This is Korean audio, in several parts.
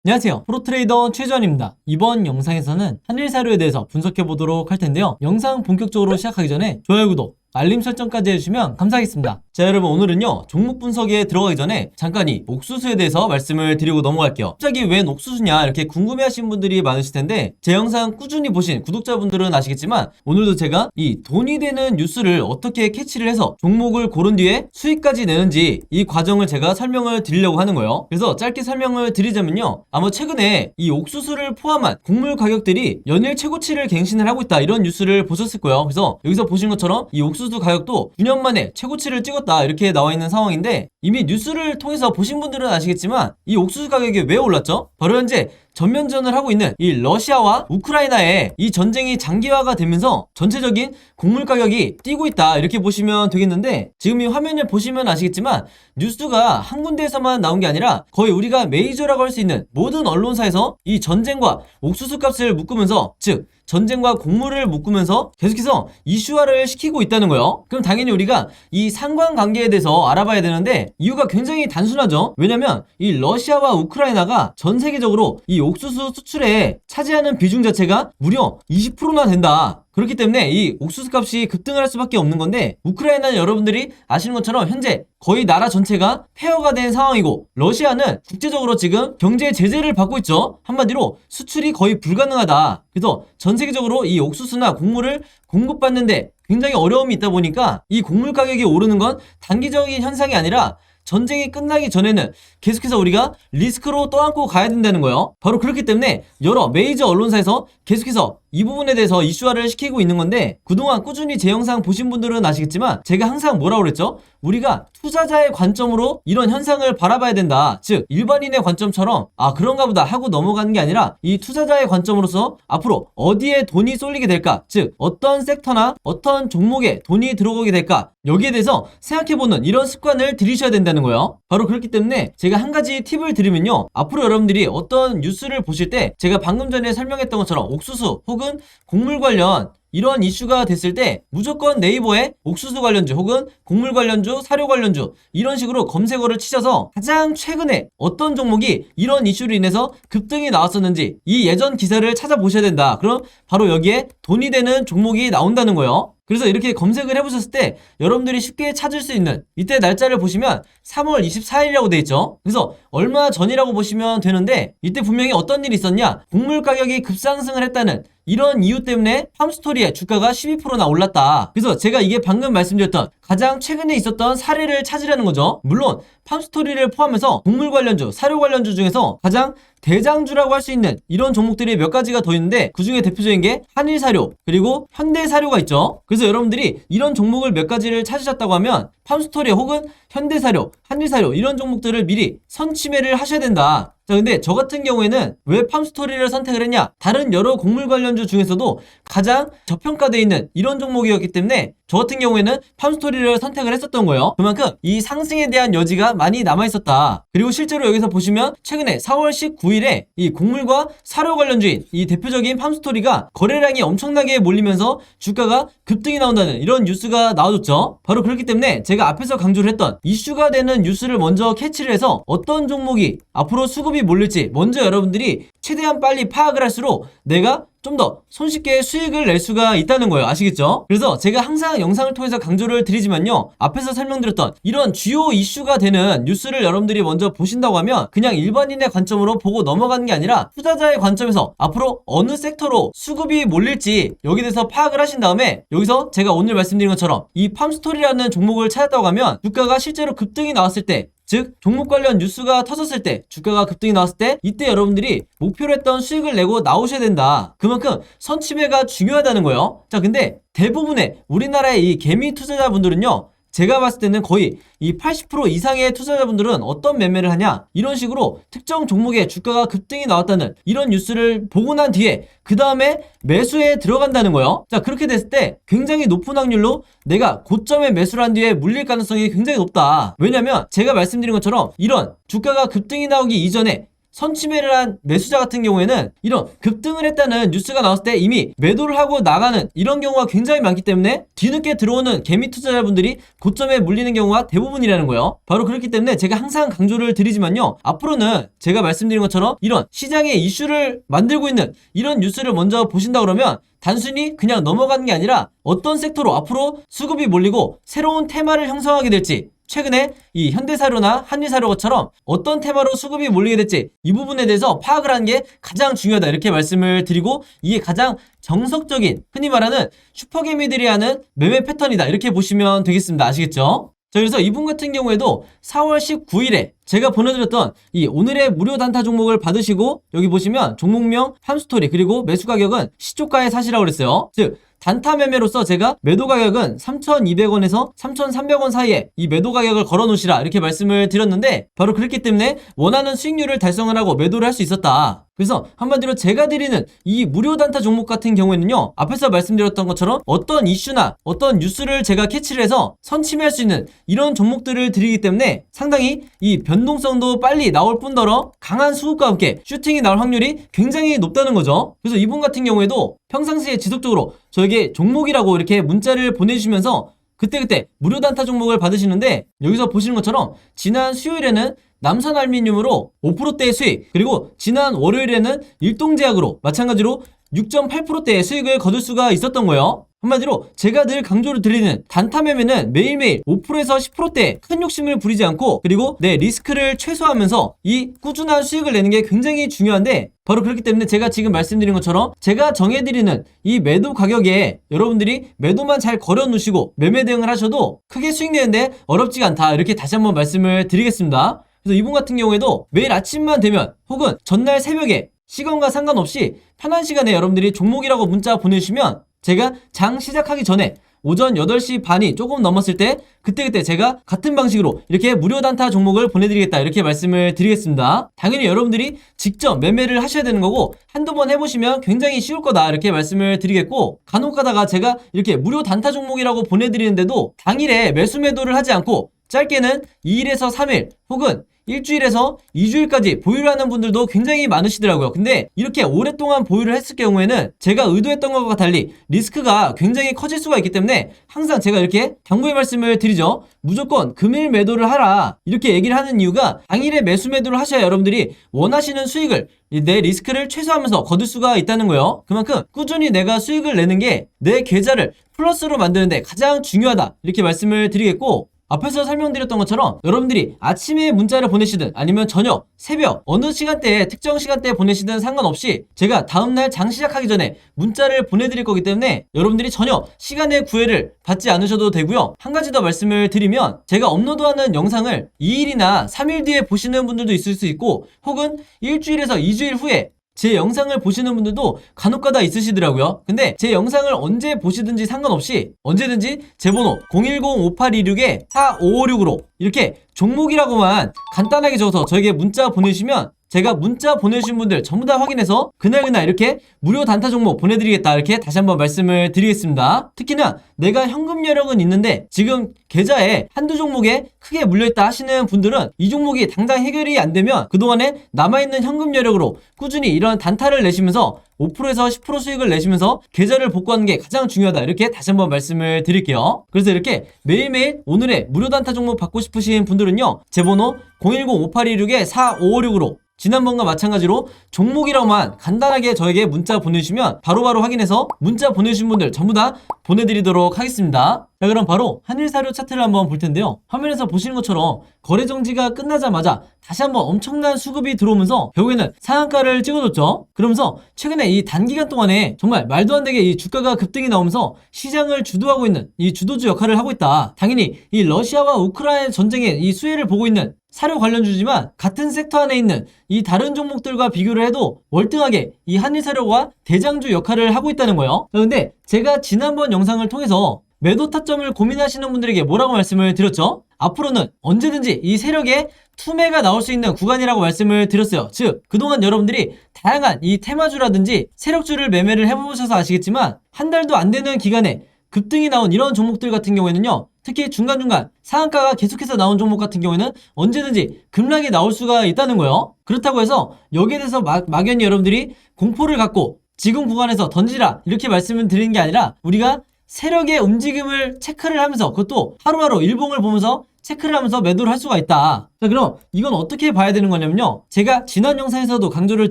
안녕하세요. 프로트레이더 최주환입니다. 이번 영상에서는 한일사료에 대해서 분석해 보도록 할 텐데요. 영상 본격적으로 시작하기 전에 좋아요, 구독, 알림 설정까지 해주시면 감사하겠습니다. 자, 여러분, 오늘은요 종목 분석에 들어가기 전에 잠깐 이 옥수수에 대해서 말씀을 드리고 넘어갈게요. 갑자기 웬 옥수수냐 이렇게 궁금해하신 분들이 많으실 텐데, 제 영상 꾸준히 보신 구독자분들은 아시겠지만 오늘도 제가 이 돈이 되는 뉴스를 어떻게 캐치를 해서 종목을 고른 뒤에 수익까지 내는지 이 과정을 제가 설명을 드리려고 하는 거예요. 그래서 짧게 설명을 드리자면요, 아마 최근에 이 옥수수를 포함한 곡물 가격들이 연일 최고치를 갱신을 하고 있다, 이런 뉴스를 보셨을 거예요. 그래서 여기서 보신 것처럼 이 옥수수 가격도 9년 만에 최고치를 찍었다, 이렇게 나와 있는 상황인데, 이미 뉴스를 통해서 보신 분들은 아시겠지만 이 옥수수 가격이 왜 올랐죠? 바로 현재 전면전을 하고 있는 이 러시아와 우크라이나의 이 전쟁이 장기화가 되면서 전체적인 곡물 가격이 뛰고 있다, 이렇게 보시면 되겠는데, 지금 이 화면을 보시면 아시겠지만 뉴스가 한 군데에서만 나온 게 아니라 거의 우리가 메이저라고 할 수 있는 모든 언론사에서 이 전쟁과 옥수수 값을 묶으면서, 즉 전쟁과 곡물을 묶으면서 계속해서 이슈화를 시키고 있다는 거예요. 그럼 당연히 우리가 이 상관관계에 대해서 알아봐야 되는데, 이유가 굉장히 단순하죠. 왜냐면 이 러시아와 우크라이나가 전 세계적으로 이 옥수수 수출에 차지하는 비중 자체가 무려 20%나 된다. 그렇기 때문에 이 옥수수 값이 급등을 할 수밖에 없는 건데, 우크라이나는 여러분들이 아시는 것처럼 현재 거의 나라 전체가 폐허가 된 상황이고, 러시아는 국제적으로 지금 경제 제재를 받고 있죠. 한마디로 수출이 거의 불가능하다. 그래서 전 세계적으로 이 옥수수나 곡물을 공급받는데 굉장히 어려움이 있다 보니까 이 곡물 가격이 오르는 건 단기적인 현상이 아니라 전쟁이 끝나기 전에는 계속해서 우리가 리스크로 떠안고 가야 된다는 거예요. 바로 그렇기 때문에 여러 메이저 언론사에서 계속해서 이 부분에 대해서 이슈화를 시키고 있는 건데, 그동안 꾸준히 제 영상 보신 분들은 아시겠지만 제가 항상 뭐라고 그랬죠? 우리가 투자자의 관점으로 이런 현상을 바라봐야 된다. 즉 일반인의 관점처럼 그런가 보다 하고 넘어가는 게 아니라, 이 투자자의 관점으로서 앞으로 어디에 돈이 쏠리게 될까, 즉 어떤 섹터나 어떤 종목에 돈이 들어오게 될까, 여기에 대해서 생각해보는 이런 습관을 들이셔야 된다는 거예요. 바로 그렇기 때문에 제가 한 가지 팁을 드리면요, 앞으로 여러분들이 어떤 뉴스를 보실 때 제가 방금 전에 설명했던 것처럼 옥수수 혹은 곡물 관련 이런 이슈가 됐을 때 무조건 네이버에 옥수수 관련주 혹은 곡물 관련주, 사료 관련주 이런 식으로 검색어를 치셔서 가장 최근에 어떤 종목이 이런 이슈로 인해서 급등이 나왔었는지 이 예전 기사를 찾아보셔야 된다. 그럼 바로 여기에 돈이 되는 종목이 나온다는 거예요. 그래서 이렇게 검색을 해보셨을 때 여러분들이 쉽게 찾을 수 있는 이때 날짜를 보시면 3월 24일이라고 돼 있죠. 그래서 얼마 전이라고 보시면 되는데, 이때 분명히 어떤 일이 있었냐, 곡물 가격이 급상승을 했다는 이런 이유 때문에 팜스토리의 주가가 12%나 올랐다. 그래서 제가 이게 방금 말씀드렸던 가장 최근에 있었던 사례를 찾으라는 거죠. 물론 팜스토리를 포함해서 곡물 관련주, 사료 관련주 중에서 가장 대장주라고 할 수 있는 이런 종목들이 몇 가지가 더 있는데, 그 중에 대표적인 게 한일사료 그리고 현대사료가 있죠. 그래서 여러분들이 이런 종목을 몇 가지를 찾으셨다고 하면 팜스토리 혹은 현대사료, 한일사료 이런 종목들을 미리 선취매를 하셔야 된다. 자, 근데 저 같은 경우에는 왜 팜스토리를 선택을 했냐, 다른 여러 곡물 관련주 중에서도 가장 저평가되어 있는 이런 종목이었기 때문에 저 같은 경우에는 팜스토리를 선택을 했었던 거예요. 그만큼 이 상승에 대한 여지가 많이 남아있었다. 그리고 실제로 여기서 보시면 최근에 4월 19일에 이 곡물과 사료 관련주인 이 대표적인 팜스토리가 거래량이 엄청나게 몰리면서 주가가 급등이 나온다는 이런 뉴스가 나와줬죠. 바로 그렇기 때문에 제가 앞에서 강조를 했던 이슈가 되는 뉴스를 먼저 캐치를 해서 어떤 종목이 앞으로 수급이 몰릴지 먼저 여러분들이 최대한 빨리 파악을 할수록 내가 좀 더 손쉽게 수익을 낼 수가 있다는 거예요. 아시겠죠? 그래서 제가 항상 영상을 통해서 강조를 드리지만요, 앞에서 설명드렸던 이런 주요 이슈가 되는 뉴스를 여러분들이 먼저 보신다고 하면 그냥 일반인의 관점으로 보고 넘어가는 게 아니라 투자자의 관점에서 앞으로 어느 섹터로 수급이 몰릴지 여기에 대해서 파악을 하신 다음에, 여기서 제가 오늘 말씀드린 것처럼 이 팜스토리라는 종목을 찾았다고 하면 주가가 실제로 급등이 나왔을 때, 즉 종목 관련 뉴스가 터졌을 때, 주가가 급등이 나왔을 때, 이때 여러분들이 목표로 했던 수익을 내고 나오셔야 된다. 그만큼 선취매가 중요하다는 거예요. 자, 근데 대부분의 우리나라의 이 개미 투자자분들은요, 제가 봤을 때는 거의 이 80% 이상의 투자자분들은 어떤 매매를 하냐, 이런 식으로 특정 종목의 주가가 급등이 나왔다는 이런 뉴스를 보고 난 뒤에 그 다음에 매수에 들어간다는 거예요. 자, 그렇게 됐을 때 굉장히 높은 확률로 내가 고점에 매수를 한 뒤에 물릴 가능성이 굉장히 높다. 왜냐면 제가 말씀드린 것처럼 이런 주가가 급등이 나오기 이전에 선취매를 한 매수자 같은 경우에는 이런 급등을 했다는 뉴스가 나왔을 때 이미 매도를 하고 나가는 이런 경우가 굉장히 많기 때문에 뒤늦게 들어오는 개미 투자자분들이 고점에 물리는 경우가 대부분이라는 거예요. 바로 그렇기 때문에 제가 항상 강조를 드리지만요, 앞으로는 제가 말씀드린 것처럼 이런 시장의 이슈를 만들고 있는 이런 뉴스를 먼저 보신다 그러면 단순히 그냥 넘어가는 게 아니라 어떤 섹터로 앞으로 수급이 몰리고 새로운 테마를 형성하게 될지, 최근에 이 현대사료나 한일사료처럼 어떤 테마로 수급이 몰리게 될지 이 부분에 대해서 파악을 하는 게 가장 중요하다, 이렇게 말씀을 드리고, 이게 가장 정석적인 흔히 말하는 슈퍼개미들이 하는 매매 패턴이다, 이렇게 보시면 되겠습니다. 아시겠죠? 자, 그래서 이분 같은 경우에도 4월 19일에 제가 보내드렸던 이 오늘의 무료 단타 종목을 받으시고, 여기 보시면 종목명, 함스토리, 그리고 매수 가격은 시초가에 사시라고 그랬어요. 즉 단타 매매로서 제가 매도 가격은 3,200원에서 3,300원 사이에 이 매도 가격을 걸어 놓으시라, 이렇게 말씀을 드렸는데, 바로 그렇기 때문에 원하는 수익률을 달성을 하고 매도를 할 수 있었다. 그래서 한마디로 제가 드리는 이 무료 단타 종목 같은 경우에는요, 앞에서 말씀드렸던 것처럼 어떤 이슈나 어떤 뉴스를 제가 캐치를 해서 선침해할 수 있는 이런 종목들을 드리기 때문에 상당히 이 변동성도 빨리 나올 뿐더러 강한 수급과 함께 슈팅이 나올 확률이 굉장히 높다는 거죠. 그래서 이분 같은 경우에도 평상시에 지속적으로 저에게 종목이라고 이렇게 문자를 보내주시면서 그때그때 무료 단타 종목을 받으시는데, 여기서 보시는 것처럼 지난 수요일에는 남선알미늄으로 5%대의 수익, 그리고 지난 월요일에는 일동제약으로 마찬가지로 6.8%대의 수익을 거둘 수가 있었던 거예요. 한마디로 제가 늘 강조를 드리는 단타 매매는 매일매일 5%에서 10%대의 큰 욕심을 부리지 않고, 그리고 내 리스크를 최소화하면서 이 꾸준한 수익을 내는 게 굉장히 중요한데, 바로 그렇기 때문에 제가 지금 말씀드린 것처럼 제가 정해드리는 이 매도 가격에 여러분들이 매도만 잘 걸어 놓으시고 매매 대응을 하셔도 크게 수익 내는데 어렵지가 않다, 이렇게 다시 한번 말씀을 드리겠습니다. 그래서 이분 같은 경우에도 매일 아침만 되면 혹은 전날 새벽에 시간과 상관없이 편한 시간에 여러분들이 종목이라고 문자 보내주시면 제가 장 시작하기 전에 오전 8시 반이 조금 넘었을 때 그때그때 제가 같은 방식으로 이렇게 무료 단타 종목을 보내드리겠다, 이렇게 말씀을 드리겠습니다. 당연히 여러분들이 직접 매매를 하셔야 되는 거고 한두 번 해보시면 굉장히 쉬울 거다, 이렇게 말씀을 드리겠고, 간혹 가다가 제가 이렇게 무료 단타 종목이라고 보내드리는데도 당일에 매수 매도를 하지 않고 짧게는 2일에서 3일 혹은 일주일에서 2주일까지 보유를 하는 분들도 굉장히 많으시더라고요. 근데 이렇게 오랫동안 보유를 했을 경우에는 제가 의도했던 것과 달리 리스크가 굉장히 커질 수가 있기 때문에 항상 제가 이렇게 당부의 말씀을 드리죠. 무조건 금일 매도를 하라, 이렇게 얘기를 하는 이유가 당일에 매수 매도를 하셔야 여러분들이 원하시는 수익을, 내 리스크를 최소화하면서 거둘 수가 있다는 거예요. 그만큼 꾸준히 내가 수익을 내는 게 내 계좌를 플러스로 만드는데 가장 중요하다, 이렇게 말씀을 드리겠고, 앞에서 설명드렸던 것처럼 여러분들이 아침에 문자를 보내시든 아니면 저녁, 새벽 어느 시간대에 특정 시간대에 보내시든 상관없이 제가 다음날 장 시작하기 전에 문자를 보내드릴 거기 때문에 여러분들이 전혀 시간의 구애를 받지 않으셔도 되고요. 한 가지 더 말씀을 드리면, 제가 업로드하는 영상을 2일이나 3일 뒤에 보시는 분들도 있을 수 있고 혹은 일주일에서 2주일 후에 제 영상을 보시는 분들도 간혹가다 있으시더라고요. 근데 제 영상을 언제 보시든지 상관없이 언제든지 제 번호 010-5826-4556으로 이렇게 종목이라고만 간단하게 적어서 저에게 문자 보내주시면 제가 문자 보내주신 분들 전부 다 확인해서 그날그날 이렇게 무료 단타 종목 보내드리겠다, 이렇게 다시 한번 말씀을 드리겠습니다. 특히나 내가 현금 여력은 있는데 지금 계좌에 한두 종목에 크게 물려있다 하시는 분들은 이 종목이 당장 해결이 안 되면 그동안에 남아있는 현금 여력으로 꾸준히 이런 단타를 내시면서 5%에서 10% 수익을 내시면서 계좌를 복구하는 게 가장 중요하다, 이렇게 다시 한번 말씀을 드릴게요. 그래서 이렇게 매일매일 오늘의 무료 단타 종목 받고 싶으신 분들은요, 제 번호 010-5826-4556으로 지난번과 마찬가지로 종목이라고만 간단하게 저에게 문자 보내주시면 바로바로 확인해서 문자 보내주신 분들 전부 다 보내드리도록 하겠습니다. 자, 그럼 바로 한일사료 차트를 한번 볼 텐데요. 화면에서 보시는 것처럼 거래 정지가 끝나자마자 다시 한번 엄청난 수급이 들어오면서 결국에는 상한가를 찍어줬죠. 그러면서 최근에 이 단기간 동안에 정말 말도 안 되게 이 주가가 급등이 나오면서 시장을 주도하고 있는 이 주도주 역할을 하고 있다. 당연히 이 러시아와 우크라이나 전쟁의 이 수혜를 보고 있는 사료 관련주지만 같은 섹터 안에 있는 이 다른 종목들과 비교를 해도 월등하게 이 한일사료가 대장주 역할을 하고 있다는 거예요. 근데 제가 지난번 영상을 통해서 매도 타점을 고민하시는 분들에게 뭐라고 말씀을 드렸죠? 앞으로는 언제든지 이 세력에 투매가 나올 수 있는 구간이라고 말씀을 드렸어요. 즉 그동안 여러분들이 다양한 이 테마주라든지 세력주를 매매를 해보셔서 아시겠지만 한 달도 안 되는 기간에 급등이 나온 이런 종목들 같은 경우에는요, 특히 중간중간 상한가가 계속해서 나온 종목 같은 경우에는 언제든지 급락이 나올 수가 있다는 거예요. 그렇다고 해서 여기에 대해서 막연히 여러분들이 공포를 갖고 지금 구간에서 던지라 이렇게 말씀을 드리는 게 아니라 우리가 세력의 움직임을 체크를 하면서 그것도 하루하루 일봉을 보면서 체크를 하면서 매도를 할 수가 있다. 자, 그럼 이건 어떻게 봐야 되는 거냐면요, 제가 지난 영상에서도 강조를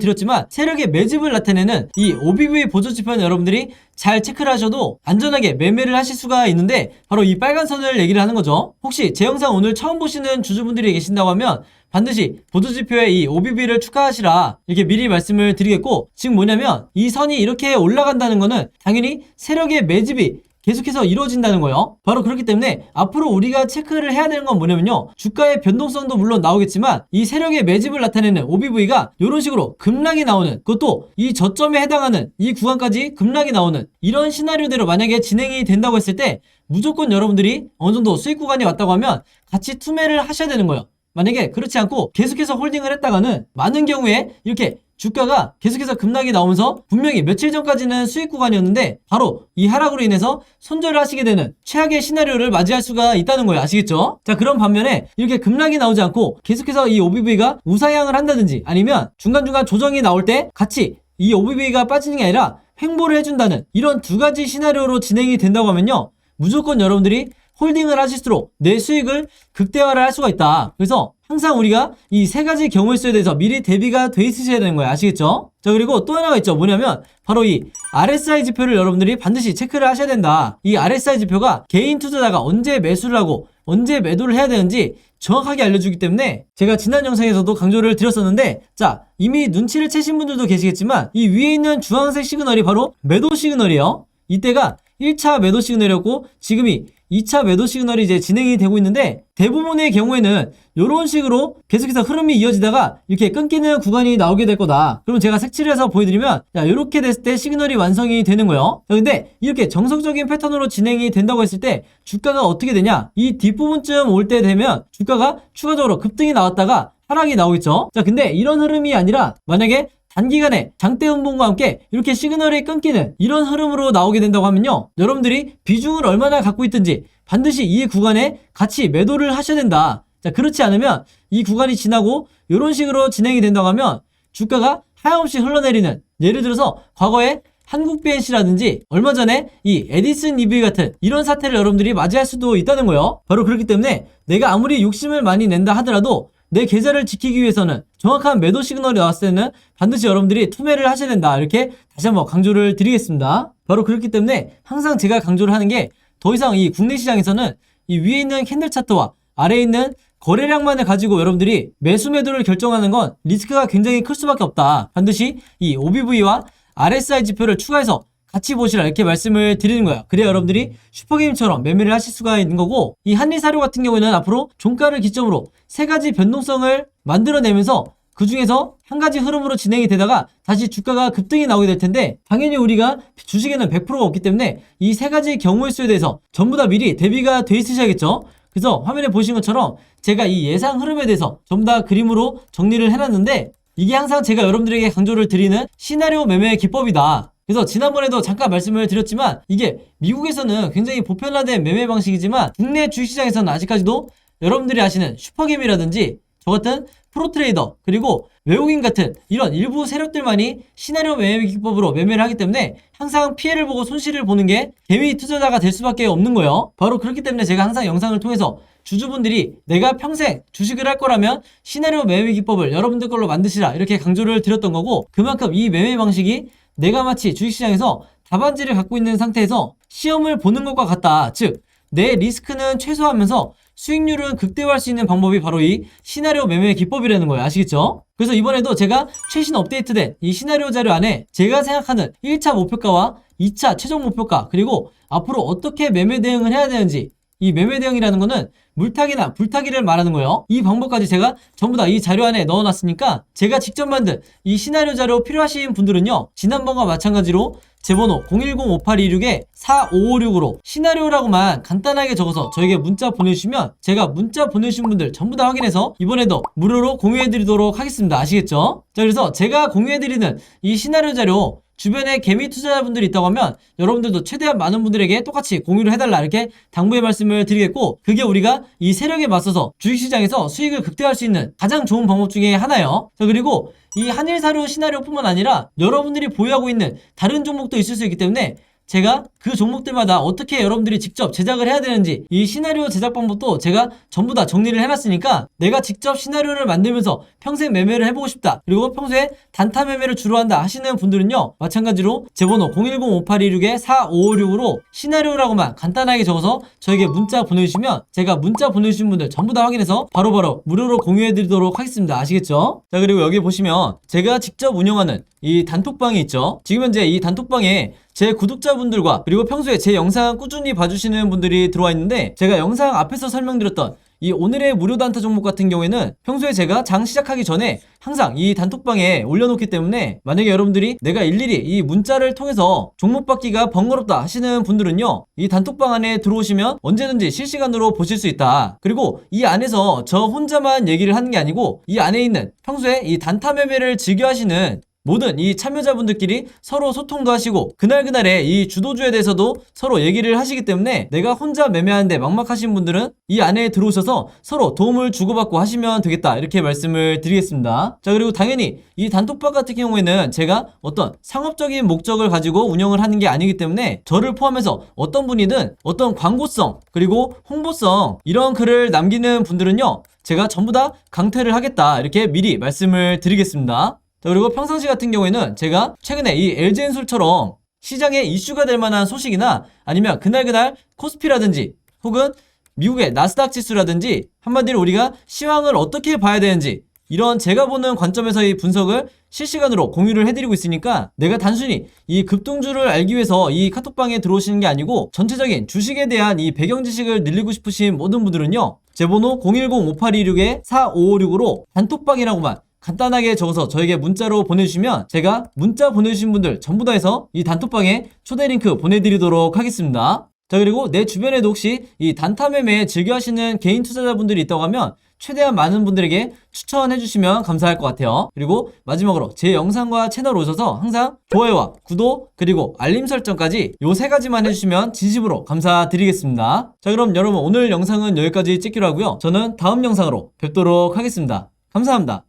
드렸지만 세력의 매집을 나타내는 이 OBV 보조지표는 여러분들이 잘 체크를 하셔도 안전하게 매매를 하실 수가 있는데 바로 이 빨간 선을 얘기를 하는 거죠. 혹시 제 영상 오늘 처음 보시는 주주분들이 계신다고 하면 반드시 보조지표에 이 OBV를 추가하시라 이렇게 미리 말씀을 드리겠고, 지금 뭐냐면 이 선이 이렇게 올라간다는 거는 당연히 세력의 매집이 계속해서 이루어진다는 거예요. 바로 그렇기 때문에 앞으로 우리가 체크를 해야 되는 건 뭐냐면요, 주가의 변동성도 물론 나오겠지만 이 세력의 매집을 나타내는 OBV가 이런 식으로 급락이 나오는, 그것도 이 저점에 해당하는 이 구간까지 급락이 나오는 이런 시나리오대로 만약에 진행이 된다고 했을 때 무조건 여러분들이 어느 정도 수익 구간이 왔다고 하면 같이 투매를 하셔야 되는 거예요. 만약에 그렇지 않고 계속해서 홀딩을 했다가는 많은 경우에 이렇게 주가가 계속해서 급락이 나오면서 분명히 며칠 전까지는 수익 구간이었는데 바로 이 하락으로 인해서 손절을 하시게 되는 최악의 시나리오를 맞이할 수가 있다는 거예요. 아시겠죠? 자, 그런 반면에 이렇게 급락이 나오지 않고 계속해서 이 OBV가 우상향을 한다든지 아니면 중간중간 조정이 나올 때 같이 이 OBV가 빠지는 게 아니라 횡보를 해준다는 이런 두 가지 시나리오로 진행이 된다고 하면요, 무조건 여러분들이 홀딩을 하실수록 내 수익을 극대화를 할 수가 있다. 그래서 항상 우리가 이 세 가지 경우의 수에 대해서 미리 대비가 돼 있으셔야 되는 거예요. 아시겠죠? 자, 그리고 또 하나가 있죠. 뭐냐면 바로 이 RSI 지표를 여러분들이 반드시 체크를 하셔야 된다. 이 RSI 지표가 개인 투자자가 언제 매수를 하고 언제 매도를 해야 되는지 정확하게 알려주기 때문에 제가 지난 영상에서도 강조를 드렸었는데, 자, 이미 눈치를 채신 분들도 계시겠지만 이 위에 있는 주황색 시그널이 바로 매도 시그널이에요. 이때가 1차 매도 시그널이었고 지금이 2차 매도 시그널이 이제 진행이 되고 있는데, 대부분의 경우에는 이런 식으로 계속해서 흐름이 이어지다가 이렇게 끊기는 구간이 나오게 될 거다. 그러면 제가 색칠을 해서 보여드리면, 자, 이렇게 됐을 때 시그널이 완성이 되는 거예요. 자, 근데 이렇게 정석적인 패턴으로 진행이 된다고 했을 때 주가가 어떻게 되냐, 이 뒷부분쯤 올 때 되면 주가가 추가적으로 급등이 나왔다가 하락이 나오겠죠. 자, 근데 이런 흐름이 아니라 만약에 단기간에 장대 음봉과 함께 이렇게 시그널이 끊기는 이런 흐름으로 나오게 된다고 하면요, 여러분들이 비중을 얼마나 갖고 있든지 반드시 이 구간에 같이 매도를 하셔야 된다. 자, 그렇지 않으면 이 구간이 지나고 이런 식으로 진행이 된다고 하면 주가가 하염없이 흘러내리는, 예를 들어서 과거에 한국 BNC라든지 얼마 전에 이 에디슨 EV 같은 이런 사태를 여러분들이 맞이할 수도 있다는 거예요. 바로 그렇기 때문에 내가 아무리 욕심을 많이 낸다 하더라도 내 계좌를 지키기 위해서는 정확한 매도 시그널이 나왔을 때는 반드시 여러분들이 투매를 하셔야 된다. 이렇게 다시 한번 강조를 드리겠습니다. 바로 그렇기 때문에 항상 제가 강조를 하는 게, 더 이상 이 국내 시장에서는 이 위에 있는 캔들 차트와 아래에 있는 거래량만을 가지고 여러분들이 매수 매도를 결정하는 건 리스크가 굉장히 클 수밖에 없다. 반드시 이 OBV와 RSI 지표를 추가해서 같이 보시라 이렇게 말씀을 드리는 거예요. 그래야 여러분들이 슈퍼게임처럼 매매를 하실 수가 있는 거고, 이 한리사료 같은 경우에는 앞으로 종가를 기점으로 세 가지 변동성을 만들어내면서 그 중에서 한 가지 흐름으로 진행이 되다가 다시 주가가 급등이 나오게 될 텐데, 당연히 우리가 주식에는 100%가 없기 때문에 이 세 가지 경우의 수에 대해서 전부 다 미리 대비가 돼 있으셔야겠죠. 그래서 화면에 보신 것처럼 제가 이 예상 흐름에 대해서 전부 다 그림으로 정리를 해놨는데, 이게 항상 제가 여러분들에게 강조를 드리는 시나리오 매매의 기법이다. 그래서 지난번에도 잠깐 말씀을 드렸지만 이게 미국에서는 굉장히 보편화된 매매 방식이지만 국내 주식시장에서는 아직까지도 여러분들이 아시는 슈퍼게임이라든지 저 같은 프로트레이더 그리고 외국인 같은 이런 일부 세력들만이 시나리오 매매 기법으로 매매를 하기 때문에 항상 피해를 보고 손실을 보는 게 개미 투자자가 될 수밖에 없는 거예요. 바로 그렇기 때문에 제가 항상 영상을 통해서 주주분들이 내가 평생 주식을 할 거라면 시나리오 매매 기법을 여러분들 걸로 만드시라 이렇게 강조를 드렸던 거고, 그만큼 이 매매 방식이 내가 마치 주식시장에서 답안지를 갖고 있는 상태에서 시험을 보는 것과 같다. 즉, 내 리스크는 최소화하면서 수익률은 극대화할 수 있는 방법이 바로 이 시나리오 매매 기법이라는 거예요. 아시겠죠? 그래서 이번에도 제가 최신 업데이트된 이 시나리오 자료 안에 제가 생각하는 1차 목표가와 2차 최종 목표가, 그리고 앞으로 어떻게 매매 대응을 해야 되는지, 이 매매 대응이라는 거는 물타기나 불타기를 말하는 거예요. 이 방법까지 제가 전부 다 이 자료 안에 넣어놨으니까 제가 직접 만든 이 시나리오 자료 필요하신 분들은요, 지난번과 마찬가지로 제 번호 010-5826-4556으로 시나리오라고만 간단하게 적어서 저에게 문자 보내주시면 제가 문자 보내주신 분들 전부 다 확인해서 이번에도 무료로 공유해드리도록 하겠습니다. 아시겠죠? 자, 그래서 제가 공유해드리는 이 시나리오 자료 주변에 개미 투자자분들이 있다고 하면 여러분들도 최대한 많은 분들에게 똑같이 공유를 해달라 이렇게 당부의 말씀을 드리겠고, 그게 우리가 이 세력에 맞서서 주식시장에서 수익을 극대화할 수 있는 가장 좋은 방법 중에 하나예요. 자, 그리고 이 한일사료 시나리오뿐만 아니라 여러분들이 보유하고 있는 다른 종목도 있을 수 있기 때문에 제가 그 종목들마다 어떻게 여러분들이 직접 제작을 해야 되는지 이 시나리오 제작 방법도 제가 전부 다 정리를 해놨으니까 내가 직접 시나리오를 만들면서 평생 매매를 해보고 싶다, 그리고 평소에 단타 매매를 주로 한다 하시는 분들은요, 마찬가지로 제 번호 010-5826-4556으로 시나리오라고만 간단하게 적어서 저에게 문자 보내주시면 제가 문자 보내주신 분들 전부 다 확인해서 바로바로 무료로 공유해드리도록 하겠습니다. 아시겠죠? 자, 그리고 여기 보시면 제가 직접 운영하는 이 단톡방이 있죠. 지금 현재 이 단톡방에 제 구독자분들과 그리고 평소에 제 영상 꾸준히 봐주시는 분들이 들어와 있는데, 제가 영상 앞에서 설명드렸던 이 오늘의 무료 단타 종목 같은 경우에는 평소에 제가 장 시작하기 전에 항상 이 단톡방에 올려놓기 때문에 만약에 여러분들이 내가 일일이 이 문자를 통해서 종목 받기가 번거롭다 하시는 분들은요, 이 단톡방 안에 들어오시면 언제든지 실시간으로 보실 수 있다. 그리고 이 안에서 저 혼자만 얘기를 하는 게 아니고 이 안에 있는 평소에 이 단타 매매를 즐겨 하시는 모든 이 참여자분들끼리 서로 소통도 하시고 그날그날의 이 주도주에 대해서도 서로 얘기를 하시기 때문에 내가 혼자 매매하는데 막막하신 분들은 이 안에 들어오셔서 서로 도움을 주고받고 하시면 되겠다, 이렇게 말씀을 드리겠습니다. 자, 그리고 당연히 이 단톡방 같은 경우에는 제가 어떤 상업적인 목적을 가지고 운영을 하는 게 아니기 때문에 저를 포함해서 어떤 분이든 어떤 광고성 그리고 홍보성 이런 글을 남기는 분들은요, 제가 전부 다 강퇴를 하겠다, 이렇게 미리 말씀을 드리겠습니다. 자, 그리고 평상시 같은 경우에는 제가 최근에 이 LG엔솔처럼 시장에 이슈가 될 만한 소식이나 아니면 그날 코스피라든지 혹은 미국의 나스닥 지수라든지 한마디로 우리가 시황을 어떻게 봐야 되는지 이런 제가 보는 관점에서의 분석을 실시간으로 공유를 해드리고 있으니까 내가 단순히 이 급등주를 알기 위해서 이 카톡방에 들어오시는 게 아니고 전체적인 주식에 대한 이 배경 지식을 늘리고 싶으신 모든 분들은요, 제 번호 010-5826-4556으로 단톡방이라고만 간단하게 적어서 저에게 문자로 보내주시면 제가 문자 보내주신 분들 전부 다 해서 이 단톡방에 초대 링크 보내드리도록 하겠습니다. 자, 그리고 내 주변에도 혹시 이 단타 매매 즐겨 하시는 개인 투자자분들이 있다고 하면 최대한 많은 분들에게 추천해 주시면 감사할 것 같아요. 그리고 마지막으로 제 영상과 채널 오셔서 항상 좋아요와 구독 그리고 알림 설정까지 요 3가지만 해주시면 진심으로 감사드리겠습니다. 자, 그럼 여러분 오늘 영상은 여기까지 찍기로 하고요. 저는 다음 영상으로 뵙도록 하겠습니다. 감사합니다.